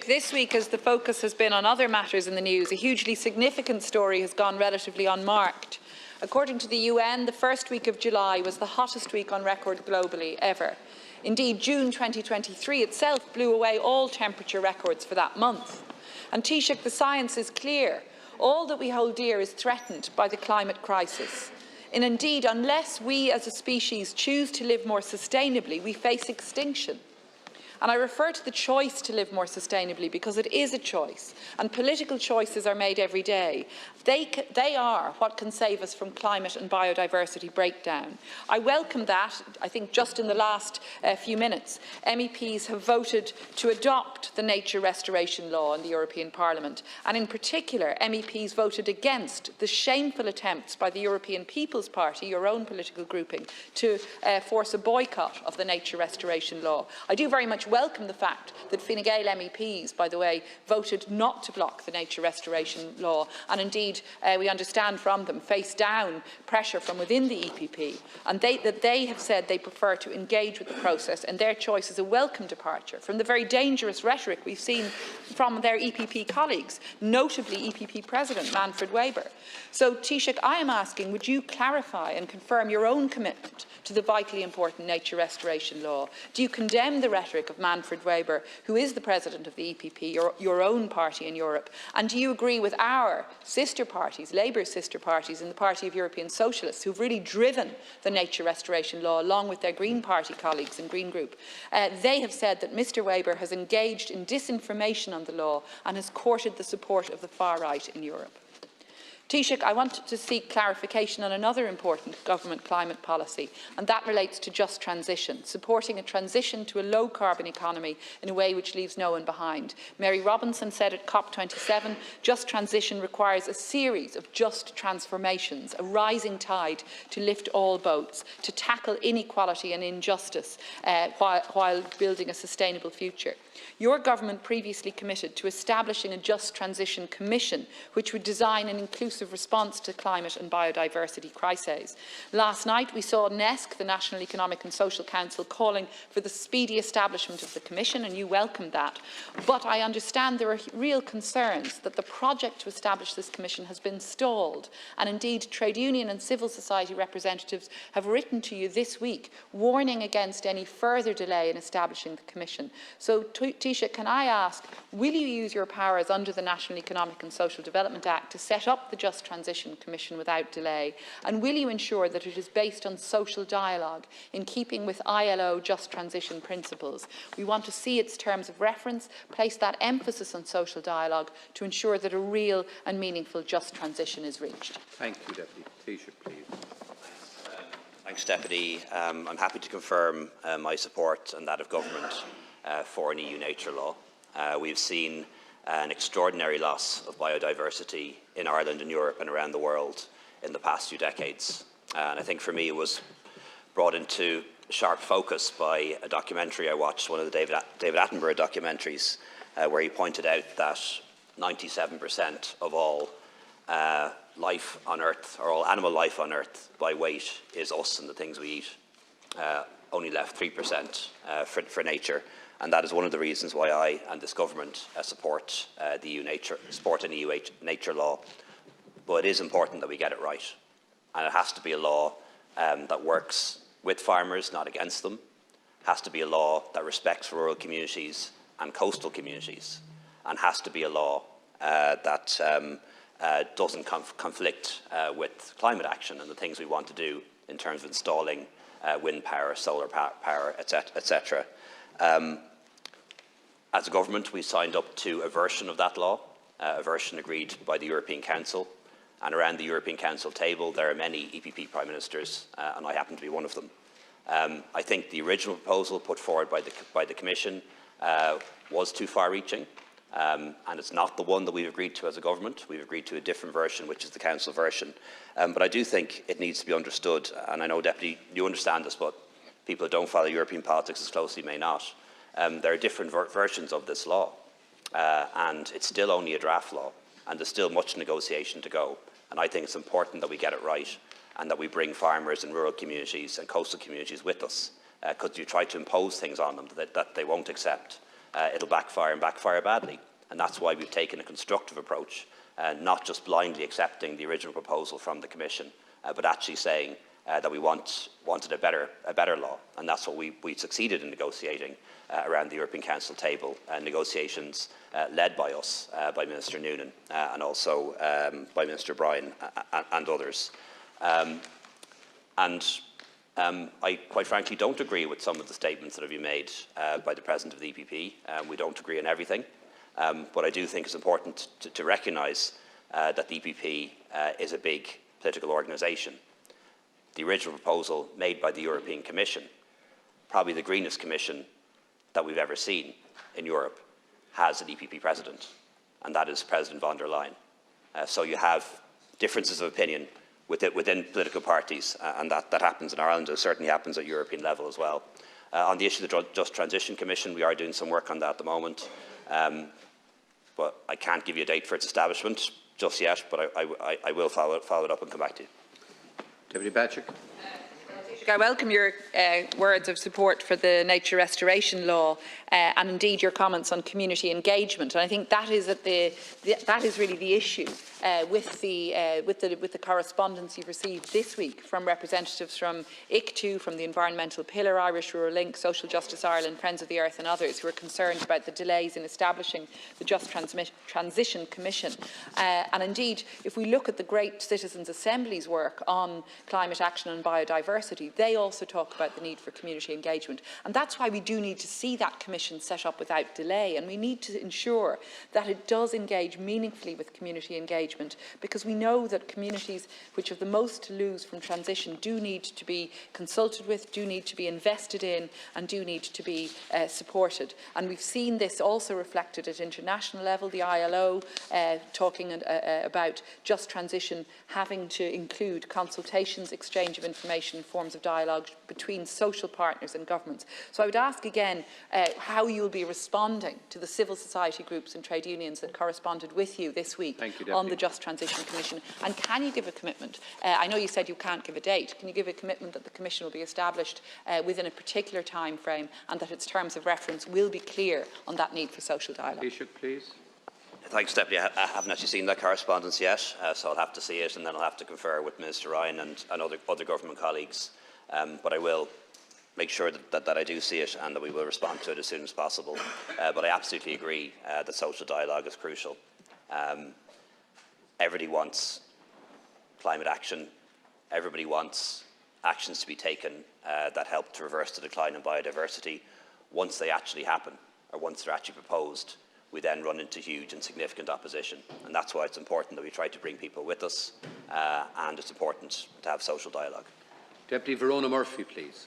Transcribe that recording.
this week, as the focus has been on other matters in the news, a hugely significant story has gone relatively unmarked. According to the UN, the first week of July was the hottest week on record globally ever. Indeed, June 2023 itself blew away all temperature records for that month. And Taoiseach, the science is clear. All that we hold dear is threatened by the climate crisis. And indeed, unless we as a species choose to live more sustainably, we face extinction. And I refer to the choice to live more sustainably because it is a choice, and political choices are made every day. They are what can save us from climate and biodiversity breakdown. I welcome that. I think just in the last few minutes, MEPs have voted to adopt the nature restoration law in the European Parliament, and in particular, MEPs voted against the shameful attempts by the European People's Party, your own political grouping, to force a boycott of the nature restoration law. I do very much welcome the fact that Fine Gael MEPs, by the way, voted not to block the nature restoration law, and indeed we understand from them face down pressure from within the EPP, and that they have said they prefer to engage with the process, and their choice is a welcome departure from the very dangerous rhetoric we've seen from their EPP colleagues, notably EPP President Manfred Weber. So, Taoiseach, I am asking, would you clarify and confirm your own commitment to the vitally important nature restoration law? Do you condemn the rhetoric of Manfred Weber, who is the President of the EPP, your own party in Europe? And do you agree with our sister parties, Labour's sister parties in the Party of European Socialists, who have really driven the nature restoration law along with their Green Party colleagues in Green Group? They have said that Mr Weber has engaged in disinformation on the law and has courted the support of the far right in Europe. Taoiseach, I want to seek clarification on another important government climate policy, and that relates to just transition, supporting a transition to a low-carbon economy in a way which leaves no one behind. Mary Robinson said at COP27, just transition requires a series of just transformations, a rising tide to lift all boats, to tackle inequality and injustice while building a sustainable future. Your government previously committed to establishing a Just Transition Commission, which would design an inclusive response to climate and biodiversity crises. Last night, we saw NESC, the National Economic and Social Council, calling for the speedy establishment of the Commission, and you welcomed that. But I understand there are real concerns that the project to establish this Commission has been stalled, and indeed trade union and civil society representatives have written to you this week warning against any further delay in establishing the Commission. So, Taoiseach, can I ask, will you use your powers under the National Economic and Social Development Act to set up the Just Transition Commission without delay? And will you ensure that it is based on social dialogue in keeping with ILO Just Transition principles? We want to see its terms of reference place that emphasis on social dialogue to ensure that a real and meaningful just transition is reached. Thank you, Deputy. Taoiseach, please. Thanks, Deputy. I'm happy to confirm my support and that of Government for an EU nature law. We've seen an extraordinary loss of biodiversity in Ireland and Europe and around the world in the past few decades. And I think for me it was brought into sharp focus by a documentary I watched, one of the David Attenborough documentaries, where he pointed out that 97% of all life on Earth, or all animal life on Earth by weight, is us and the things we eat. Only left 3% for nature. And that is one of the reasons why I and this government support an EU nature law. But it is important that we get it right. And it has to be a law that works with farmers, not against them. It has to be a law that respects rural communities and coastal communities. And has to be a law that doesn't conflict with climate action and the things we want to do in terms of installing wind power, solar power, etc. As a government, we signed up to a version of that law, a version agreed by the European Council. And around the European Council table, there are many EPP Prime Ministers, and I happen to be one of them. I think the original proposal put forward by the Commission was too far-reaching, and it's not the one that we've agreed to as a government. We've agreed to a different version, which is the Council version. But I do think it needs to be understood, and I know, Deputy, you understand this, but people who don't follow European politics as closely may not. There are different versions of this law, and it's still only a draft law, and there's still much negotiation to go. And I think it's important that we get it right and that we bring farmers in rural communities and coastal communities with us, because you try to impose things on them that they won't accept. it'll backfire and backfire badly. And that's why we've taken a constructive approach, not just blindly accepting the original proposal from the Commission, but actually saying that we wanted a better law. And that's what we succeeded in negotiating around the European Council table, negotiations led by us, by Minister Noonan, and also by Minister Bryan and others. I quite frankly don't agree with some of the statements that have been made by the President of the EPP. We don't agree on everything, but I do think it's important to recognise that the EPP is a big political organisation. The original proposal made by the European Commission, probably the greenest Commission that we've ever seen in Europe, has an EPP president, and that is President von der Leyen. So you have differences of opinion within political parties, and that happens in Ireland. It certainly happens at European level as well. On the issue of the Just Transition Commission, we are doing some work on that at the moment, but I can't give you a date for its establishment just yet, but I will follow it up and come back to you. Deputy Patrick. I welcome your words of support for the nature restoration law and indeed your comments on community engagement. And I think that is that is really the issue with the correspondence you've received this week from representatives from ICTU, from the Environmental Pillar, Irish Rural Link, Social Justice Ireland, Friends of the Earth and others who are concerned about the delays in establishing the Just Transition Commission. And indeed, if we look at the great Citizens' Assembly's work on climate action and biodiversity, they also talk about the need for community engagement. And that's why we do need to see that commission set up without delay. And we need to ensure that it does engage meaningfully with community engagement, because we know that communities which have the most to lose from transition do need to be consulted with, do need to be invested in, and do need to be supported. And we've seen this also reflected at international level, the ILO talking about just transition having to include consultations, exchange of information, forms of dialogue between social partners and governments. So I would ask again how you will be responding to the civil society groups and trade unions that corresponded with you this week on the Just Transition Commission, and can you give a commitment? I know you said you can't give a date. Can you give a commitment that the Commission will be established within a particular time frame and that its terms of reference will be clear on that need for social dialogue? Taoiseach, please. Thanks, Deputy. I haven't actually seen that correspondence yet, so I'll have to see it and then I'll have to confer with Minister Ryan and other government colleagues. But I will make sure that I do see it and that we will respond to it as soon as possible. But I absolutely agree that social dialogue is crucial. Everybody wants climate action. Everybody wants actions to be taken that help to reverse the decline in biodiversity. Once they actually happen, or once they're actually proposed, we then run into huge and significant opposition. And that's why it's important that we try to bring people with us, and it's important to have social dialogue. Deputy Verona Murphy, please.